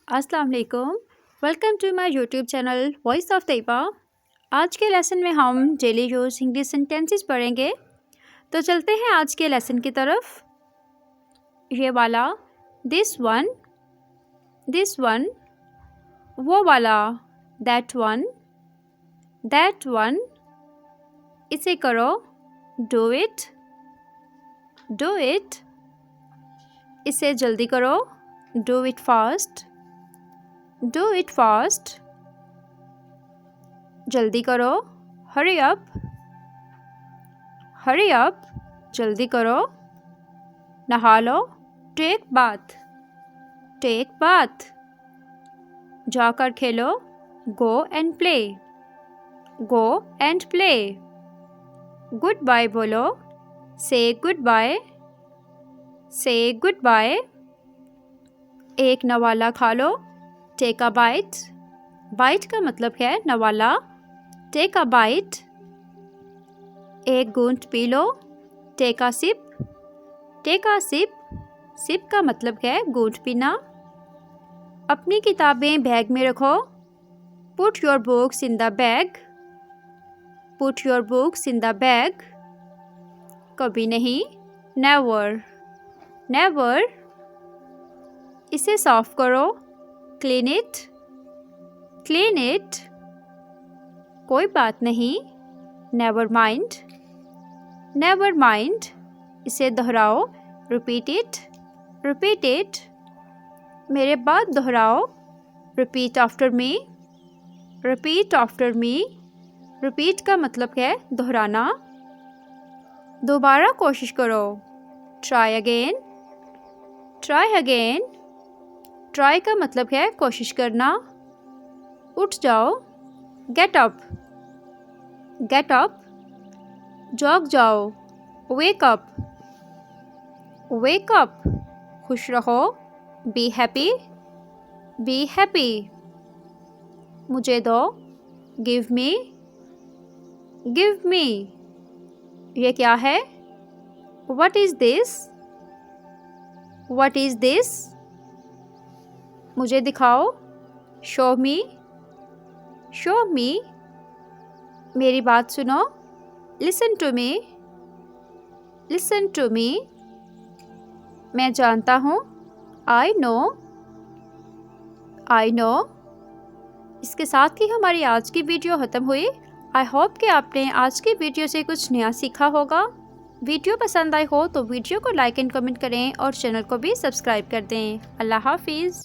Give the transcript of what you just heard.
अस्सलाम वालेकुम। Welcome to my YouTube channel Voice of Tayyaba. आज के लेसन में हम डेली यूज इंग्लिश सेंटेंसेस पढ़ेंगे। तो चलते हैं आज के लेसन की तरफ। ये वाला, दिस वन, वो वाला, दैट वन, इसे करो, डू इट, इसे जल्दी करो, डू इट फास्ट, जल्दी करो, हरी अप, जल्दी करो, नहा लो, टेक बाथ, जाकर खेलो, go and play, goodbye बोलो, से गुड बाय, एक नवाला खा लो, टेक अ बाइट का मतलब है नवाला, टेक अ बाइट, एक घूंट पी लो, टेक अ सिप का मतलब है घूंट पीना। अपनी किताबें बैग में रखो, put your books in the bag, कभी नहीं, नेवर, इसे साफ करो, क्लीन इट, कोई बात नहीं, नेवर माइंड, इसे दोहराओ, रिपीट इट, मेरे बाद दोहराओ, रिपीट आफ्टर मी, रिपीट का मतलब है दोहराना। दोबारा कोशिश करो, ट्राई अगेन, ट्राई का मतलब है कोशिश करना। उठ जाओ, गेट अप, जॉग जाओ, वेक अप, खुश रहो, बी हैप्पी, मुझे दो, गिव मी, ये क्या है, व्हाट इज दिस, मुझे दिखाओ, शो मी, मेरी बात सुनो, लिसन टू मी, मैं जानता हूँ, आई नो। इसके साथ ही हमारी आज की वीडियो ख़त्म हुई। आई होप कि आपने आज की वीडियो से कुछ नया सीखा होगा। वीडियो पसंद आई हो तो वीडियो को लाइक एंड कमेंट करें और चैनल को भी सब्सक्राइब कर दें। अल्लाह हाफिज़।